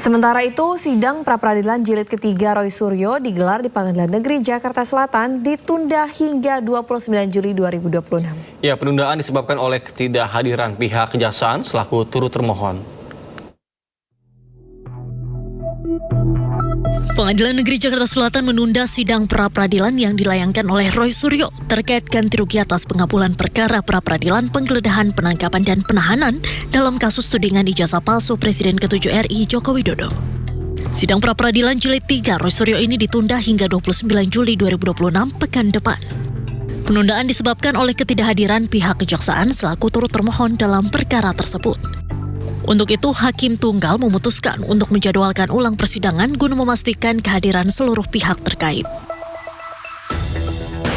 Sementara itu, sidang pra-peradilan jilid ketiga Roy Suryo digelar di Pengadilan Negeri Jakarta Selatan ditunda hingga 29 Juli 2026. Ya, penundaan disebabkan oleh ketidakhadiran pihak kejaksaan selaku turut termohon. Pengadilan Negeri Jakarta Selatan menunda sidang pra-peradilan yang dilayangkan oleh Roy Suryo terkait ganti rugi atas pengabulan perkara pra-peradilan penggeledahan, penangkapan, dan penahanan dalam kasus tudingan ijazah palsu Presiden ke-7 RI Joko Widodo. Sidang pra-peradilan jilid 3 Roy Suryo ini ditunda hingga 29 Juli 2026 pekan depan. Penundaan disebabkan oleh ketidakhadiran pihak kejaksaan selaku turut termohon dalam perkara tersebut. Untuk itu, Hakim Tunggal memutuskan untuk menjadwalkan ulang persidangan guna memastikan kehadiran seluruh pihak terkait.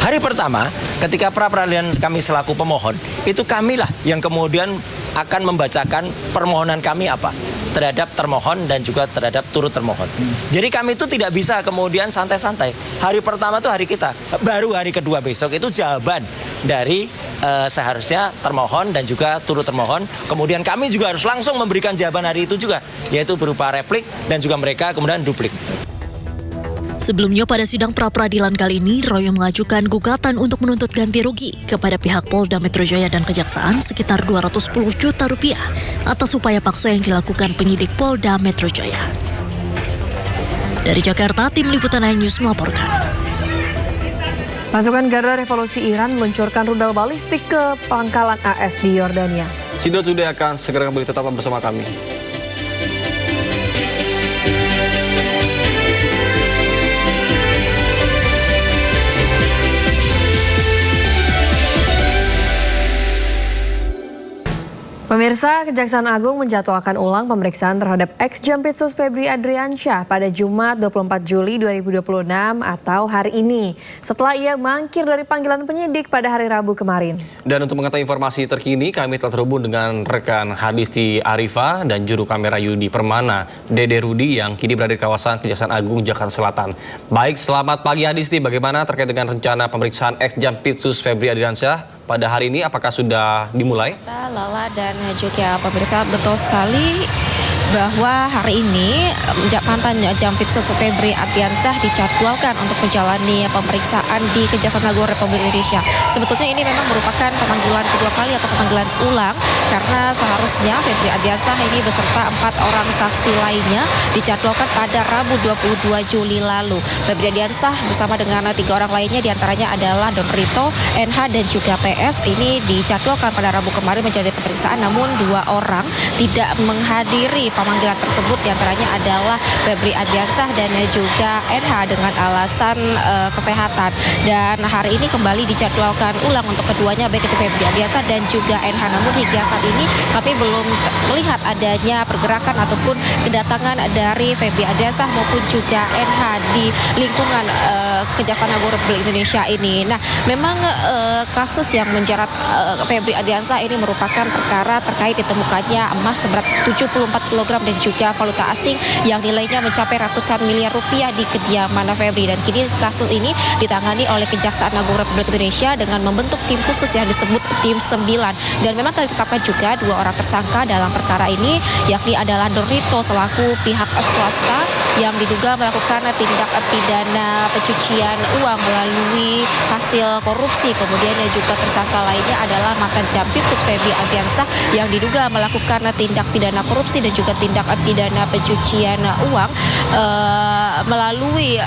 Hari pertama, ketika pra-peradilan kami selaku pemohon, itu kamilah yang kemudian akan membacakan permohonan kami apa terhadap termohon dan juga terhadap turut termohon. Jadi kami itu tidak bisa kemudian santai-santai. Hari pertama itu hari kita, baru hari kedua besok itu jawaban dari seharusnya termohon dan juga turut termohon. Kemudian kami juga harus langsung memberikan jawaban hari itu juga, yaitu berupa replik dan juga mereka kemudian duplik. Sebelumnya pada sidang pra-peradilan kali ini, Roy mengajukan gugatan untuk menuntut ganti rugi kepada pihak Polda Metro Jaya dan Kejaksaan sekitar 210 juta rupiah atas upaya paksa yang dilakukan penyidik Polda Metro Jaya. Dari Jakarta, tim liputan iNews melaporkan. Pasukan Garda Revolusi Iran meluncurkan rudal balistik ke pangkalan AS di Yordania. Sido Today akan segera kembali, tetap bersama kami. Pemirsa, Kejaksaan Agung menjadwalkan ulang pemeriksaan terhadap ex-Jampitsus Febri Adriansyah pada Jumat 24 Juli 2026 atau hari ini, setelah ia mangkir dari panggilan penyidik pada hari Rabu kemarin. Dan untuk mengetahui informasi terkini, kami telah terhubung dengan rekan Hadisti Arifa dan juru kamera Yudi Permana, Dede Rudi yang kini berada di kawasan Kejaksaan Agung Jakarta Selatan. Baik, selamat pagi Hadisti, bagaimana terkait dengan rencana pemeriksaan ex-Jampitsus Febri Adriansyah pada hari ini, apakah sudah dimulai? Lala dan juga pemirsa, betul sekali bahwa hari ini mantan Jampitsus Febri Adriansyah dijadwalkan untuk menjalani pemeriksaan di Kejaksaan Agung Republik Indonesia. Sebetulnya ini memang merupakan pemanggilan kedua kali atau pemanggilan ulang karena seharusnya Febri Adriansyah ini beserta 4 orang saksi lainnya dijadwalkan pada Rabu 22 Juli lalu. Febri Adriansyah bersama dengan 3 orang lainnya diantaranya adalah Don Rito, NH dan juga PS ini dijadwalkan pada Rabu kemarin menjadi pemeriksaan, namun 2 orang tidak menghadiri pemanggilan tersebut, diantaranya adalah Febri Adriansyah dan juga NH dengan alasan kesehatan. Dan hari ini kembali dijadwalkan ulang untuk keduanya, baik itu Febri Adriansyah dan juga NH. Namun hingga saat ini kami belum melihat adanya pergerakan ataupun kedatangan dari Febri Adriansyah maupun juga NH di lingkungan Kejaksaan Agung Republik Indonesia ini. Nah, memang kasus yang menjerat Febri Adriansyah ini merupakan perkara terkait ditemukannya emas seberat 74 kg dan juga valuta asing yang nilainya mencapai ratusan miliar rupiah di kediaman Febri. Dan kini kasus ini ditangani oleh Kejaksaan Agung Republik Indonesia dengan membentuk tim khusus yang disebut Tim 9. Dan memang telah ditetapkan juga 2 orang tersangka dalam perkara ini, yakni adalah Don Rito selaku pihak swasta yang diduga melakukan tindak pidana pencucian uang melalui hasil korupsi. Kemudian juga tersangka lainnya adalah mantan Jampitsus Febri Adriansyah yang diduga melakukan tindak pidana korupsi dan juga tindak pidana pencucian uang melalui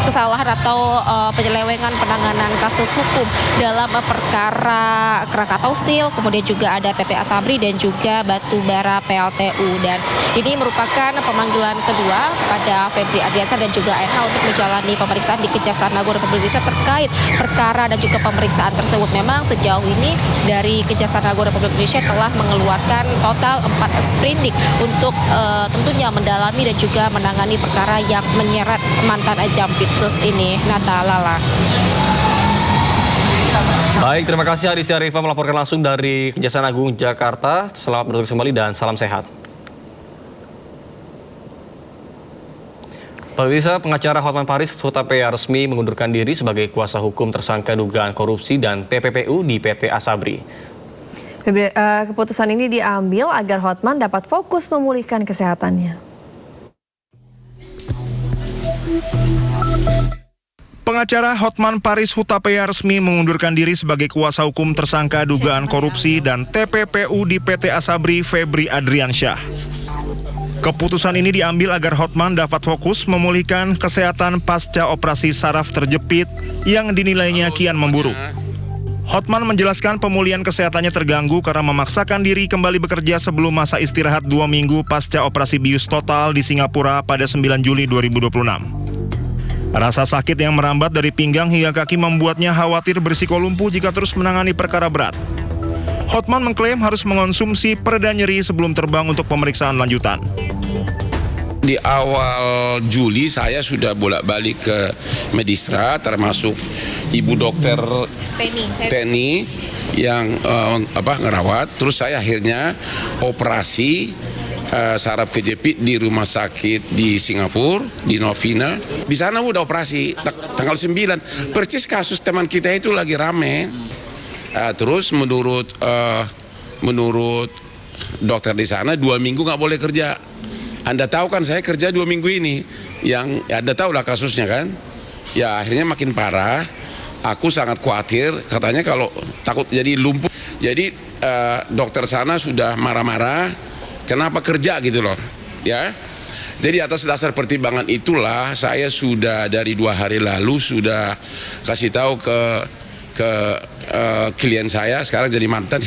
kesalahan atau penyelewengan penanganan kasus hukum dalam perkara Krakatau Steel, kemudian juga ada PT Asabri dan juga Batubara PLTU. Dan ini merupakan pemanggilan kedua kepada Febri Adriansyah dan juga NH untuk menjalani pemeriksaan di Kejaksaan Agung Republik Indonesia terkait perkara dan juga pemeriksaan tersebut. Memang sejauh ini dari Kejaksaan Agung Republik Indonesia telah mengeluarkan total 4 sprindik untuk tentunya mendalami dan juga menangani perkara yang menyeret mantan Jampitsus ini. Nata, Lala. Baik, terima kasih Hadisti Arifa melaporkan langsung dari Kejaksaan Agung Jakarta. Selamat bertugas kembali dan salam sehat. Pemirsa, pengacara Hotman Paris Hutapea resmi mengundurkan diri sebagai kuasa hukum tersangka dugaan korupsi dan TPPU di PT Asabri. Keputusan ini diambil agar Hotman dapat fokus memulihkan kesehatannya. Pengacara Hotman Paris Hutapea resmi mengundurkan diri sebagai kuasa hukum tersangka dugaan korupsi dan TPPU di PT Asabri Febri Adriansyah. Keputusan ini diambil agar Hotman dapat fokus memulihkan kesehatan pasca operasi saraf terjepit yang dinilainya kian memburuk. Hotman menjelaskan pemulihan kesehatannya terganggu karena memaksakan diri kembali bekerja sebelum masa istirahat 2 minggu pasca operasi bius total di Singapura pada 9 Juli 2026. Rasa sakit yang merambat dari pinggang hingga kaki membuatnya khawatir berisiko lumpuh jika terus menangani perkara berat. Hotman mengklaim harus mengonsumsi pereda nyeri sebelum terbang untuk pemeriksaan lanjutan. Di awal Juli saya sudah bolak-balik ke Medistra, termasuk Ibu Dokter Teni yang ngerawat. Terus saya akhirnya operasi saraf kejepit di rumah sakit di Singapura, di Novena. Di sana udah operasi tanggal 9. Persis kasus teman kita itu lagi rame. Terus menurut dokter di sana 2 minggu nggak boleh kerja. Anda tahu kan saya kerja 2 minggu ini. Yang Anda tahu lah kasusnya kan. Ya akhirnya makin parah. Aku sangat khawatir. Katanya kalau takut jadi lumpuh. Jadi dokter sana sudah marah-marah. Kenapa kerja gitu loh, ya? Jadi atas dasar pertimbangan itulah saya sudah dari 2 hari lalu sudah kasih tahu ke klien saya sekarang jadi mantan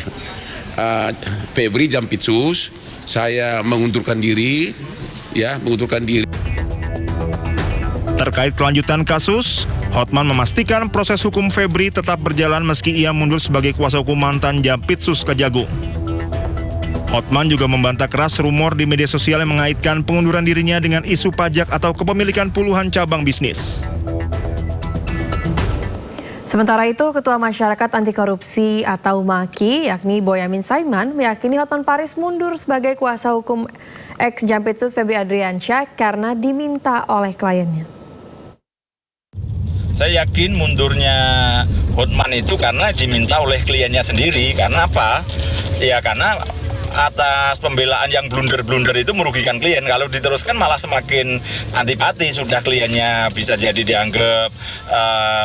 Febri Jampitsus, saya mengundurkan diri, ya mengundurkan diri. Terkait kelanjutan kasus, Hotman memastikan proses hukum Febri tetap berjalan meski ia mundur sebagai kuasa hukum mantan Jampitsus Kejagung. Hotman juga membantah keras rumor di media sosial yang mengaitkan pengunduran dirinya dengan isu pajak atau kepemilikan puluhan cabang bisnis. Sementara itu, Ketua Masyarakat Anti Korupsi atau MAKI, yakni Boyamin Saiman, meyakini Hotman Paris mundur sebagai kuasa hukum ex-Jampitsus Febri Adriansyah karena diminta oleh kliennya. Saya yakin mundurnya Hotman itu karena diminta oleh kliennya sendiri. Karena apa? Ya karena atas pembelaan yang blunder-blunder itu merugikan klien. Kalau diteruskan malah semakin antipati. Sudah kliennya bisa jadi dianggap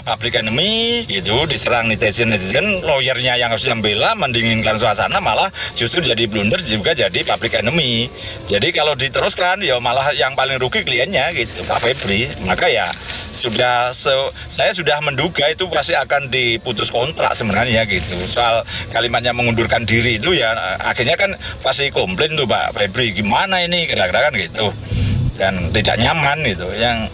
public enemy gitu, diserang netizen, lawyernya yang harus membela mendinginkan suasana malah justru jadi blunder juga jadi public enemy. Jadi kalau diteruskan ya malah yang paling rugi kliennya gitu, Pak Febri. Maka ya saya sudah menduga itu pasti akan diputus kontrak sebenarnya gitu. Soal kalimatnya mengundurkan diri itu ya akhirnya kan pasti komplain tuh Pak Febri, gimana ini kira-kira kan gitu, dan tidak nyaman gitu.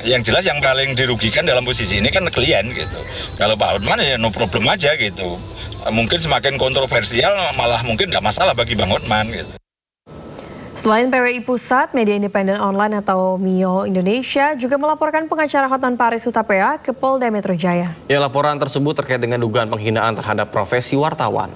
Yang jelas yang paling dirugikan dalam posisi ini kan klien gitu. Kalau Pak Hotman ya no problem aja gitu. Mungkin semakin kontroversial malah mungkin nggak masalah bagi Bang Hotman gitu. Selain PWI Pusat, media independen online atau MIO Indonesia juga melaporkan pengacara Hotman Paris Hutapea ke Polda Metro Jaya. Ya, laporan tersebut terkait dengan dugaan penghinaan terhadap profesi wartawan.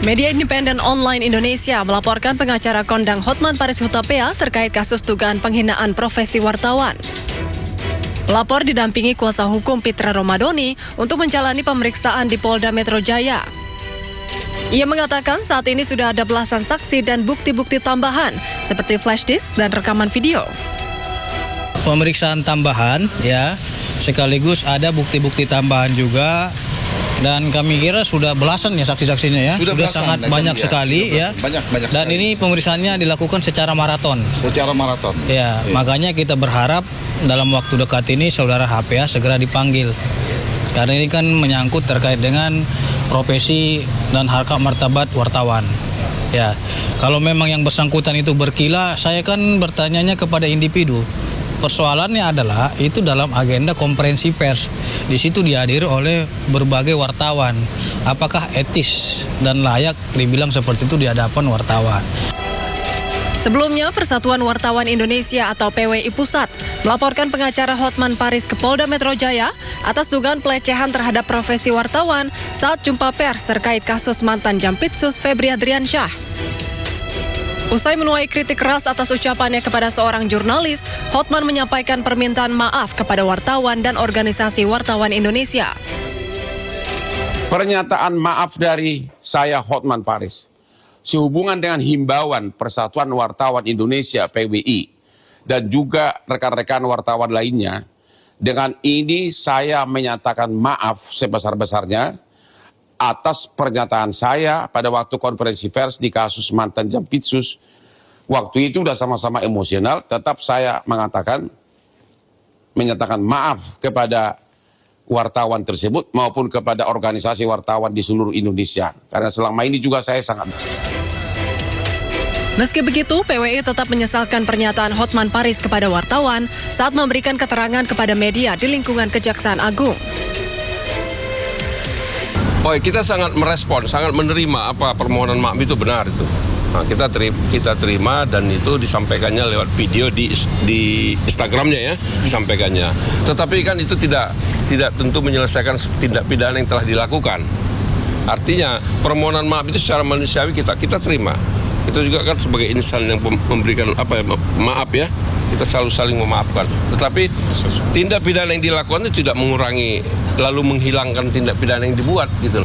Media independen online Indonesia melaporkan pengacara kondang Hotman Paris Hutapea terkait kasus dugaan penghinaan profesi wartawan. Pelapor didampingi kuasa hukum Pitra Romadoni untuk menjalani pemeriksaan di Polda Metro Jaya. Ia mengatakan saat ini sudah ada belasan saksi dan bukti-bukti tambahan seperti flash disk dan rekaman video. Pemeriksaan tambahan ya, sekaligus ada bukti-bukti tambahan juga. Dan kami kira sudah belasan ya saksi-saksinya ya. Sudah sangat banyak sekali ya. Banyak dan sekali. Ini pemeriksaannya dilakukan secara maraton. Ya, makanya kita berharap dalam waktu dekat ini saudara HPA segera dipanggil. Karena ini kan menyangkut terkait dengan profesi dan harkat martabat wartawan. Ya, kalau memang yang bersangkutan itu berkilah, saya kan bertanyanya kepada individu. Persoalannya adalah itu dalam agenda konferensi pers. Di situ dihadiri oleh berbagai wartawan. Apakah etis dan layak dibilang seperti itu di hadapan wartawan? Sebelumnya, Persatuan Wartawan Indonesia atau PWI Pusat melaporkan pengacara Hotman Paris ke Polda Metro Jaya atas dugaan pelecehan terhadap profesi wartawan saat jumpa pers terkait kasus mantan Jampitsus Febri Adriansyah. Usai menuai kritik keras atas ucapannya kepada seorang jurnalis, Hotman menyampaikan permintaan maaf kepada wartawan dan organisasi wartawan Indonesia. Pernyataan maaf dari saya Hotman Paris. sehubungan dengan himbauan Persatuan Wartawan Indonesia PWI dan juga rekan-rekan wartawan lainnya, dengan ini saya menyatakan maaf sebesar-besarnya atas pernyataan saya pada waktu konferensi pers di kasus mantan Jampitsus. Waktu itu sudah sama-sama emosional, tetap saya menyatakan maaf kepada wartawan tersebut maupun kepada organisasi wartawan di seluruh Indonesia. Karena selama ini juga saya sangat... Meski begitu, PWI tetap menyesalkan pernyataan Hotman Paris kepada wartawan saat memberikan keterangan kepada media di lingkungan Kejaksaan Agung. Oh, kita sangat merespon, sangat menerima apa permohonan maaf itu benar itu. Nah, kita terima dan itu disampaikannya lewat video di Instagramnya ya, disampaikannya. Tetapi kan itu tidak tentu menyelesaikan tindak pidana yang telah dilakukan. Artinya permohonan maaf itu secara manusiawi kita terima. Kita juga kan sebagai insan yang memberikan maaf ya, kita selalu saling memaafkan. Tetapi tindak pidana yang dilakukan itu tidak mengurangi lalu menghilangkan tindak pidana yang dibuat gitu.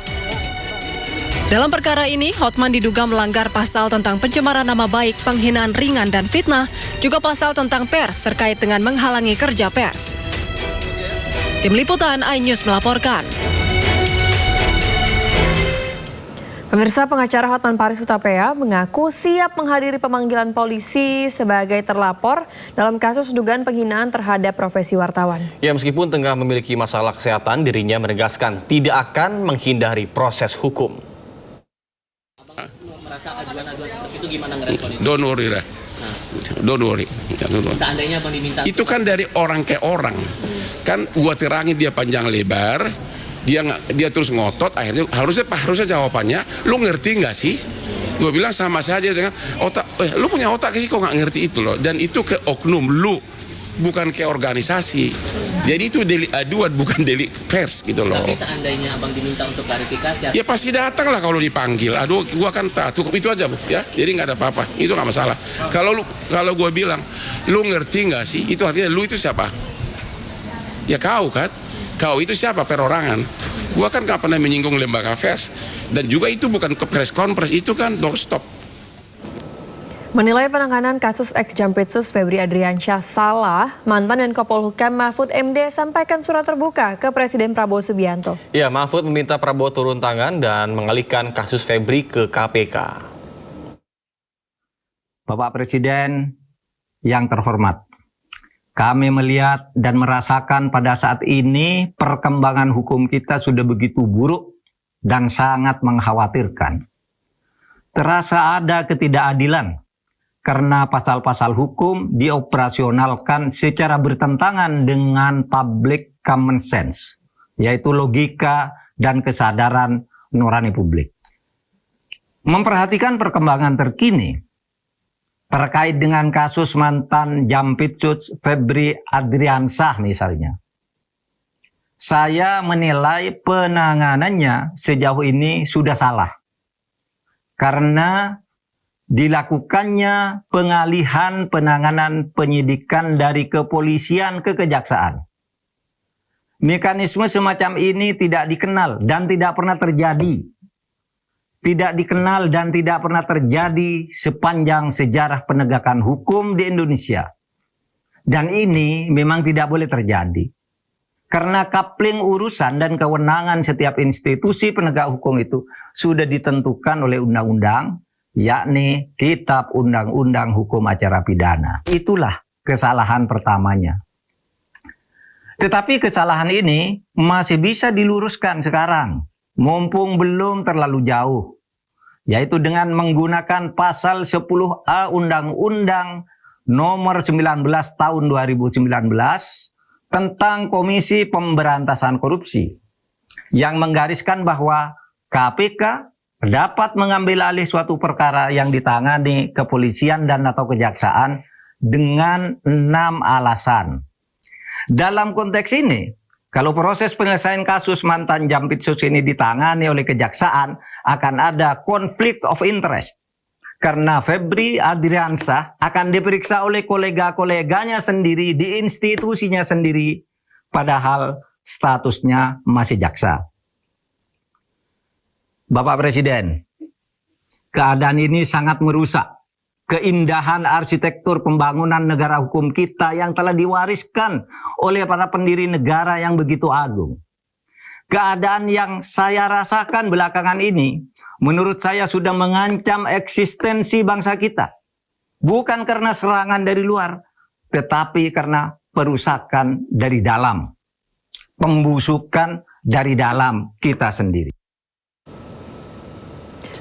Dalam perkara ini, Hotman diduga melanggar pasal tentang pencemaran nama baik, penghinaan ringan dan fitnah, juga pasal tentang pers terkait dengan menghalangi kerja pers. Tim Liputan iNews melaporkan. Pemirsa, pengacara Hotman Paris Hutapea mengaku siap menghadiri pemanggilan polisi sebagai terlapor dalam kasus dugaan penghinaan terhadap profesi wartawan. Ya, meskipun tengah memiliki masalah kesehatan, dirinya menegaskan tidak akan menghindari proses hukum. Merasa aduan-aduan seperti itu gimana ngerespon itu? Don't worry lah. Don't worry. Seandainya Bang diminta... Itu kan dari orang ke orang. Kan gua terangin dia panjang lebar, dia terus ngotot, akhirnya harusnya jawabannya, lu ngerti nggak sih? Gua bilang sama saja dengan otak, lu punya otak sih kok nggak ngerti itu loh. Dan itu ke oknum lu, bukan ke organisasi. Jadi itu delik aduan, bukan delik pers gitu loh. Tapi seandainya Abang diminta untuk klarifikasi... Ya pasti datang lah kalau dipanggil. Aduh, gua kan cukup itu aja, ya. Jadi nggak ada apa-apa. Itu nggak masalah. Kalau gua bilang, lu ngerti nggak sih? Itu artinya lu itu siapa? Ya kau kan? Kau itu siapa? Perorangan. Gua kan nggak pernah menyinggung lembaga pers. Dan juga itu bukan ke press conference, itu kan doorstop. Menilai penanganan kasus ex-Jampitsus Febri Adriansyah salah, mantan Menko Polhukam Mahfud MD sampaikan surat terbuka ke Presiden Prabowo Subianto. Ya, Mahfud meminta Prabowo turun tangan dan mengalihkan kasus Febri ke KPK. Bapak Presiden yang terhormat, kami melihat dan merasakan pada saat ini perkembangan hukum kita sudah begitu buruk dan sangat mengkhawatirkan. Terasa ada ketidakadilan karena pasal-pasal hukum dioperasionalkan secara bertentangan dengan public common sense, yaitu logika dan kesadaran nurani publik. Memperhatikan perkembangan terkini terkait dengan kasus mantan Jampitsus Febri Adriansyah misalnya, saya menilai penanganannya sejauh ini sudah salah karena dilakukannya pengalihan penanganan penyidikan dari kepolisian ke kejaksaan. Mekanisme semacam ini tidak dikenal dan tidak pernah terjadi. Tidak dikenal dan tidak pernah terjadi sepanjang sejarah penegakan hukum di Indonesia. Dan ini memang tidak boleh terjadi. Karena coupling urusan dan kewenangan setiap institusi penegak hukum itu sudah ditentukan oleh undang-undang, yakni Kitab Undang-Undang Hukum Acara Pidana. Itulah kesalahan pertamanya. Tetapi kesalahan ini masih bisa diluruskan sekarang, mumpung belum terlalu jauh, yaitu dengan menggunakan pasal 10A Undang-Undang Nomor 19 Tahun 2019 tentang Komisi Pemberantasan Korupsi, yang menggariskan bahwa KPK dapat mengambil alih suatu perkara yang ditangani kepolisian dan atau kejaksaan dengan 6 alasan. Dalam konteks ini, kalau proses penyelesaian kasus mantan Jampitsus ini ditangani oleh kejaksaan, akan ada konflik of interest. Karena Febri Adriansyah akan diperiksa oleh kolega-koleganya sendiri di institusinya sendiri, padahal statusnya masih jaksa. Bapak Presiden, Keadaan ini sangat merusak keindahan arsitektur pembangunan negara hukum kita yang telah diwariskan oleh para pendiri negara yang begitu agung. Keadaan yang saya rasakan belakangan ini, menurut saya sudah mengancam eksistensi bangsa kita. Bukan karena serangan dari luar, tetapi karena perusakan dari dalam. Pembusukan dari dalam kita sendiri.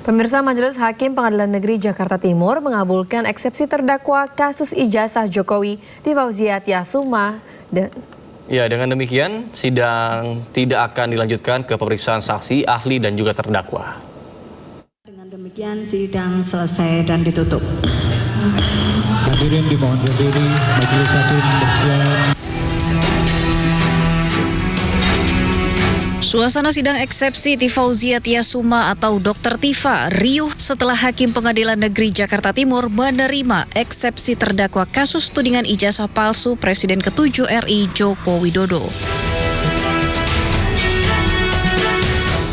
Pemirsa, Majelis Hakim Pengadilan Negeri Jakarta Timur mengabulkan eksepsi terdakwa kasus ijazah Jokowi Tifauziah Tiasuma. Ya, dengan demikian sidang tidak akan dilanjutkan ke pemeriksaan saksi, ahli dan juga terdakwa. Dengan demikian sidang selesai dan ditutup. Hadirin dimohon berdiri, Majelis Hakim bersiap. Suasana sidang eksepsi Tifauziah Tiasuma atau Dr. Tifa riuh setelah Hakim Pengadilan Negeri Jakarta Timur menerima eksepsi terdakwa kasus tudingan ijazah palsu Presiden ke-7 RI Joko Widodo.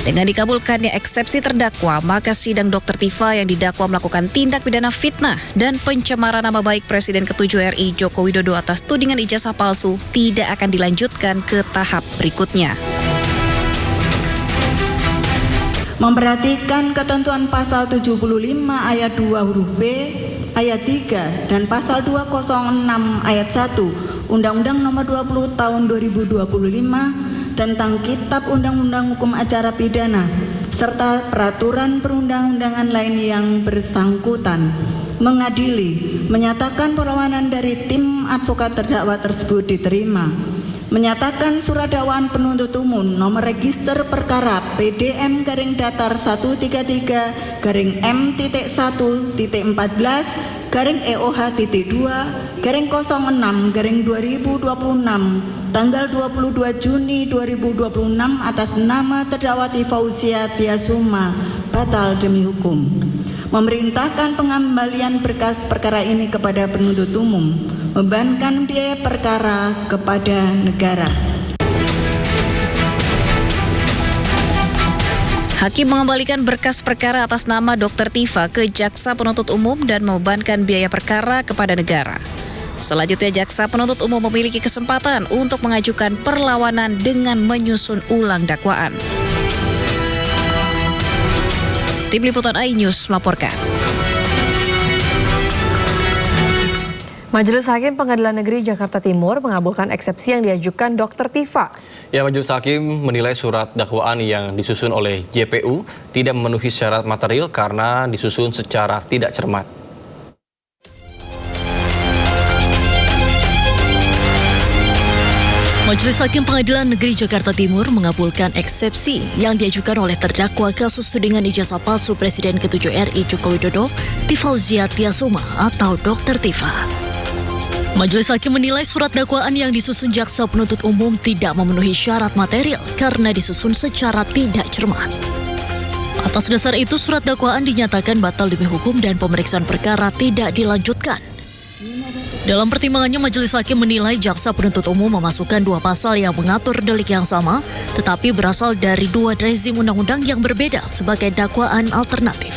Dengan dikabulkannya eksepsi terdakwa, maka sidang Dr. Tifa yang didakwa melakukan tindak pidana fitnah dan pencemaran nama baik Presiden ke-7 RI Joko Widodo atas tudingan ijazah palsu tidak akan dilanjutkan ke tahap berikutnya. Memperhatikan ketentuan pasal 75 ayat 2 huruf B, ayat 3, dan pasal 206 ayat 1 Undang-Undang Nomor 20 Tahun 2025 tentang Kitab Undang-Undang Hukum Acara Pidana serta peraturan perundang-undangan lain yang bersangkutan, mengadili, menyatakan perlawanan dari tim advokat terdakwa tersebut diterima. Menyatakan surat dakwaan penuntut umum nomor register perkara PDM-DATAR 133-M-1-2-06-2026 tanggal 22 Juni 2026 atas nama terdakwa Tifauziah Tiasuma batal demi hukum. Memerintahkan pengembalian berkas perkara ini kepada penuntut umum, membebankan biaya perkara kepada negara. Hakim mengembalikan berkas perkara atas nama Dr. Tifa ke Jaksa Penuntut Umum dan membebankan biaya perkara kepada negara. Selanjutnya, Jaksa Penuntut Umum memiliki kesempatan untuk mengajukan perlawanan dengan menyusun ulang dakwaan. Tim Liputan iNews melaporkan. Majelis Hakim Pengadilan Negeri Jakarta Timur mengabulkan eksepsi yang diajukan Dr. Tifa. Ya, Majelis Hakim menilai surat dakwaan yang disusun oleh JPU tidak memenuhi syarat material karena disusun secara tidak cermat. Majelis Hakim Pengadilan Negeri Jakarta Timur mengabulkan eksepsi yang diajukan oleh terdakwa kasus tudingan ijazah palsu Presiden ke-7 RI Joko Widodo, Tifauziah Tiasuma atau Dr. Tifa. Majelis Hakim menilai surat dakwaan yang disusun Jaksa Penuntut Umum tidak memenuhi syarat material karena disusun secara tidak cermat. Atas dasar itu, surat dakwaan dinyatakan batal demi hukum dan pemeriksaan perkara tidak dilanjutkan. Dalam pertimbangannya, Majelis Hakim menilai Jaksa Penuntut Umum memasukkan dua pasal yang mengatur delik yang sama, tetapi berasal dari dua rezim undang-undang yang berbeda sebagai dakwaan alternatif.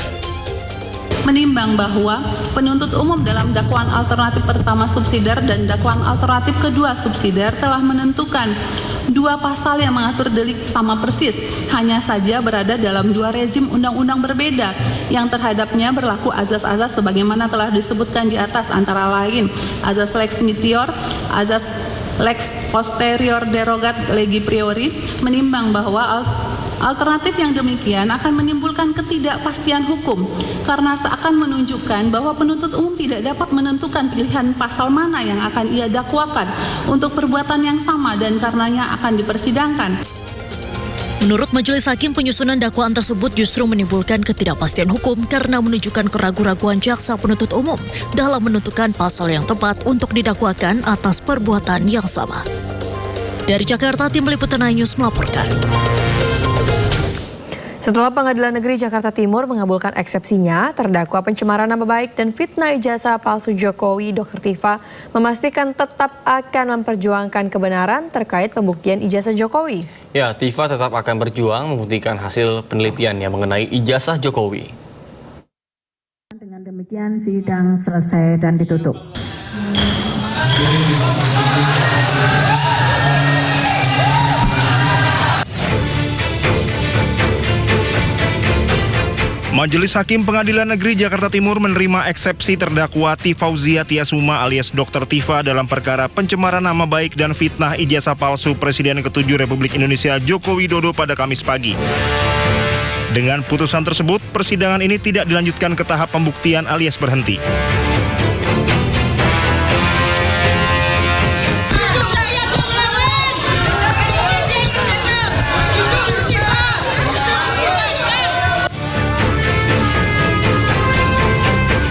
Menimbang bahwa penuntut umum dalam dakwaan alternatif pertama subsidiar dan dakwaan alternatif kedua subsidiar telah menentukan dua pasal yang mengatur delik sama persis, hanya saja berada dalam dua rezim undang-undang berbeda yang terhadapnya berlaku azas-azas sebagaimana telah disebutkan di atas, antara lain azas lex meteor, azas lex posterior derogat legi priori. Menimbang bahwa alternatif yang demikian akan menimbulkan ketidakpastian hukum karena seakan menunjukkan bahwa penuntut umum tidak dapat menentukan pilihan pasal mana yang akan ia dakwakan untuk perbuatan yang sama dan karenanya akan dipersidangkan. Menurut Majelis Hakim, penyusunan dakwaan tersebut justru menimbulkan ketidakpastian hukum karena menunjukkan keraguan-raguan Jaksa Penuntut Umum dalam menentukan pasal yang tepat untuk didakwakan atas perbuatan yang sama. Dari Jakarta, Tim Liputan iNews melaporkan. Setelah Pengadilan Negeri Jakarta Timur mengabulkan eksepsinya, terdakwa pencemaran nama baik dan fitnah ijazah palsu Jokowi, Dr. Tifa, memastikan tetap akan memperjuangkan kebenaran terkait pembuktian ijazah Jokowi. Ya, Tifa tetap akan berjuang membuktikan hasil penelitian yang mengenai ijazah Jokowi. Demikian sidang selesai dan ditutup. Majelis Hakim Pengadilan Negeri Jakarta Timur menerima eksepsi terdakwa Tifauzia Tiasuma alias Dr. Tifa dalam perkara pencemaran nama baik dan fitnah ijazah palsu Presiden ke-7 Republik Indonesia Joko Widodo pada Kamis pagi. Dengan putusan tersebut, persidangan ini tidak dilanjutkan ke tahap pembuktian alias berhenti.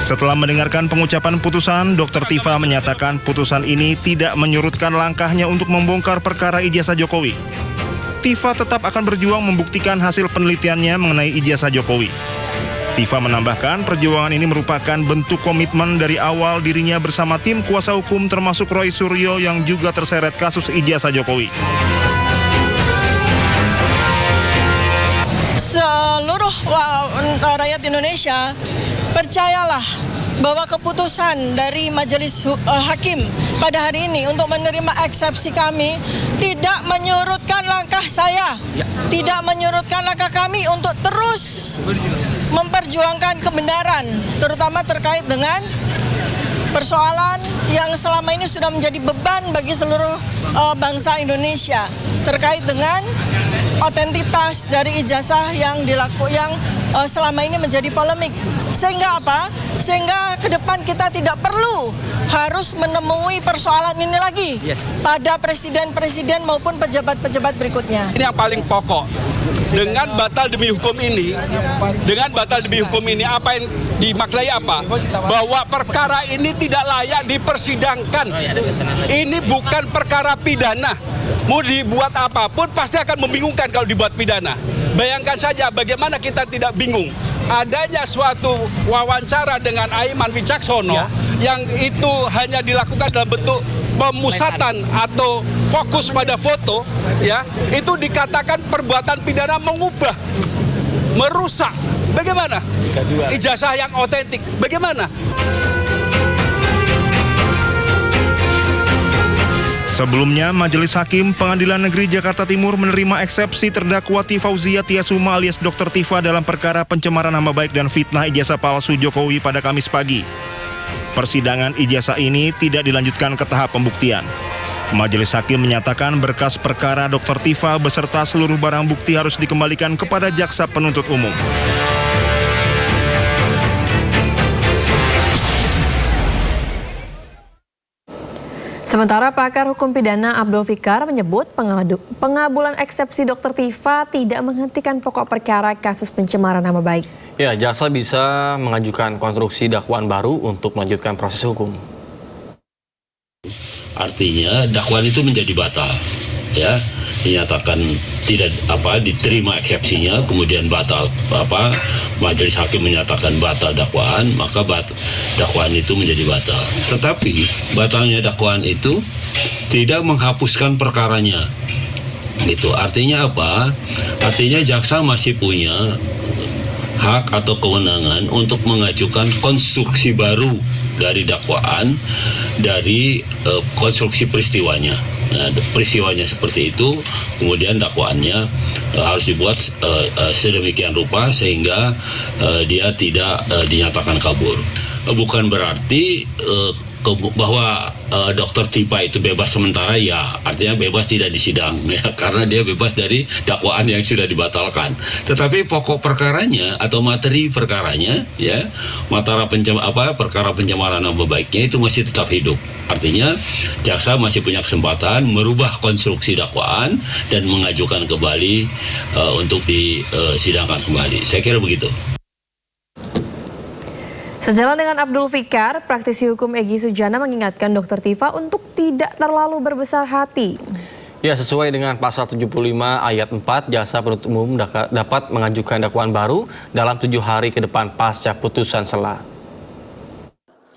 Setelah mendengarkan pengucapan putusan, Dr. Tifa menyatakan putusan ini tidak menyurutkan langkahnya untuk membongkar perkara ijazah Jokowi. Tifa tetap akan berjuang membuktikan hasil penelitiannya mengenai ijazah Jokowi. Tifa menambahkan perjuangan ini merupakan bentuk komitmen dari awal dirinya bersama tim kuasa hukum termasuk Roy Suryo yang juga terseret kasus ijazah Jokowi. Seluruh rakyat Indonesia, percayalah bahwa keputusan dari Majelis Hakim pada hari ini untuk menerima eksepsi kami tidak menyurutkan langkah saya, tidak menyurutkan langkah kami untuk terus memperjuangkan kebenaran, terutama terkait dengan persoalan yang selama ini sudah menjadi beban bagi seluruh bangsa Indonesia terkait dengan otentitas dari ijazah yang selama ini menjadi polemik. Sehingga apa? Sehingga ke depan kita tidak perlu harus menemui persoalan ini lagi pada presiden-presiden maupun pejabat-pejabat berikutnya. Ini yang paling pokok. Dengan batal demi hukum ini, apa yang dimaknai apa? Bahwa perkara ini tidak layak dipersidangkan. Ini bukan perkara pidana. Mau dibuat apapun pasti akan membingungkan kalau dibuat pidana. Bayangkan saja bagaimana kita tidak bingung. Adanya suatu wawancara dengan Aiman Wicaksono yang itu hanya dilakukan dalam bentuk pemusatan atau fokus pada foto, ya, itu dikatakan perbuatan pidana mengubah, merusak. Bagaimana? Ijazah yang otentik. Bagaimana? Sebelumnya, Majelis Hakim Pengadilan Negeri Jakarta Timur menerima eksepsi terdakwa Tifauzia Tiasuma alias Dr. Tifa dalam perkara pencemaran nama baik dan fitnah ijazah palsu Jokowi pada Kamis pagi. Persidangan ijazah ini tidak dilanjutkan ke tahap pembuktian. Majelis Hakim menyatakan berkas perkara Dr. Tifa beserta seluruh barang bukti harus dikembalikan kepada jaksa penuntut umum. Sementara pakar hukum pidana Abdul Fikar menyebut pengabulan eksepsi Dr. Tifa tidak menghentikan pokok perkara kasus pencemaran nama baik. Ya, jaksa bisa mengajukan konstruksi dakwaan baru untuk melanjutkan proses hukum. Artinya dakwaan itu menjadi batal, ya, dinyatakan tidak diterima eksepsinya, kemudian batal majelis hakim menyatakan batal dakwaan, maka dakwaan itu menjadi batal. Tetapi batalnya dakwaan itu tidak menghapuskan perkaranya. Gitu. Artinya apa? Artinya jaksa masih punya hak atau kewenangan untuk mengajukan konstruksi baru dari dakwaan, dari konstruksi peristiwanya. Nah, peristiwanya seperti itu, kemudian dakwaannya harus dibuat sedemikian rupa sehingga dia tidak dinyatakan kabur. Bukan berarti bahwa Dr. Tifa itu bebas sementara, ya, artinya bebas tidak disidang, ya, karena dia bebas dari dakwaan yang sudah dibatalkan. Tetapi pokok perkaranya atau materi perkaranya, ya, perkara pencemaran nama baiknya itu masih tetap hidup. Artinya jaksa masih punya kesempatan merubah konstruksi dakwaan dan mengajukan kembali untuk disidangkan kembali. Saya kira begitu. Sejalan dengan Abdul Fikar, praktisi hukum Egy Sujana mengingatkan Dr. Tifa untuk tidak terlalu berbesar hati. Ya, sesuai dengan pasal 75 ayat 4, jaksa penuntut umum dapat mengajukan dakwaan baru dalam 7 hari ke depan pasca putusan sela.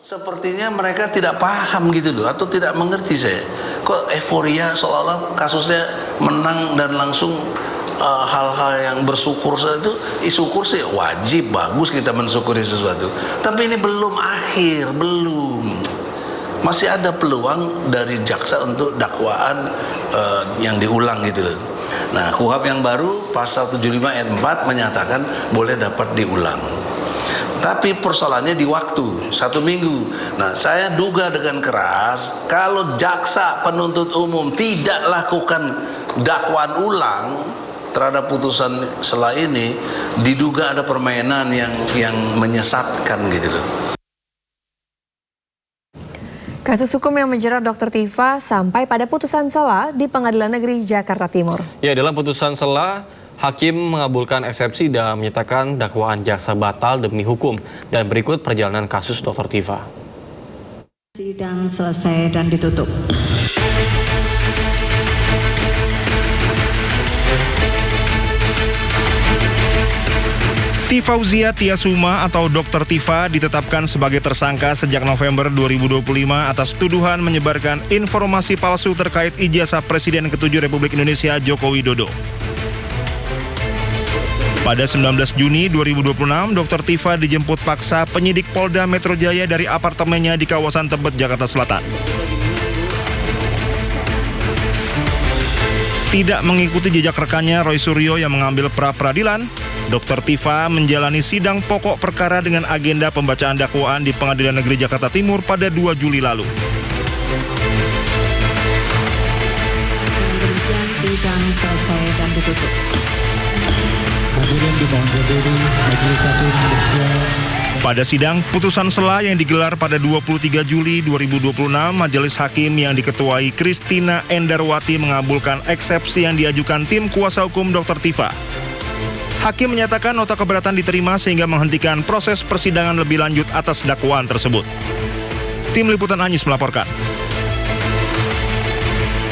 Sepertinya mereka tidak paham gitu loh, atau tidak mengerti saya. Kok euforia seolah-olah kasusnya menang dan langsung hal-hal yang bersyukur itu, syukur sih wajib, bagus kita mensyukuri sesuatu. Tapi ini belum akhir, belum. Masih ada peluang dari jaksa untuk dakwaan yang diulang gitu loh. Nah, KUHP yang baru pasal 75 ayat 4 menyatakan boleh dapat diulang. Tapi persoalannya di waktu 1 minggu. Nah, saya duga dengan keras kalau jaksa penuntut umum tidak lakukan dakwaan ulang terhadap putusan sela ini, diduga ada permainan yang menyesatkan gitu loh. Kasus hukum yang menjerat Dr. Tifa sampai pada putusan sela di Pengadilan Negeri Jakarta Timur. Ya, dalam putusan sela, Hakim mengabulkan eksepsi dan menyatakan dakwaan jaksa batal demi hukum. Dan berikut perjalanan kasus Dr. Tifa. Sidang selesai dan ditutup. Tifauzia Tiasuma atau Dr. Tifa ditetapkan sebagai tersangka sejak November 2025 atas tuduhan menyebarkan informasi palsu terkait ijazah Presiden ke-7 Republik Indonesia Joko Widodo. Pada 19 Juni 2026, Dr. Tifa dijemput paksa penyidik Polda Metro Jaya dari apartemennya di kawasan Tebet, Jakarta Selatan. Tidak mengikuti jejak rekannya Roy Suryo yang mengambil pra-peradilan, Dr. Tifa menjalani sidang pokok perkara dengan agenda pembacaan dakwaan di Pengadilan Negeri Jakarta Timur pada 2 Juli lalu. Sidang selesai dan ditutup. Pada sidang putusan sela yang digelar pada 23 Juli 2026, Majelis Hakim yang diketuai Christina Endarwati mengabulkan eksepsi yang diajukan tim kuasa hukum Dr. Tifa. Hakim menyatakan nota keberatan diterima sehingga menghentikan proses persidangan lebih lanjut atas dakwaan tersebut. Tim Liputan Anyus melaporkan.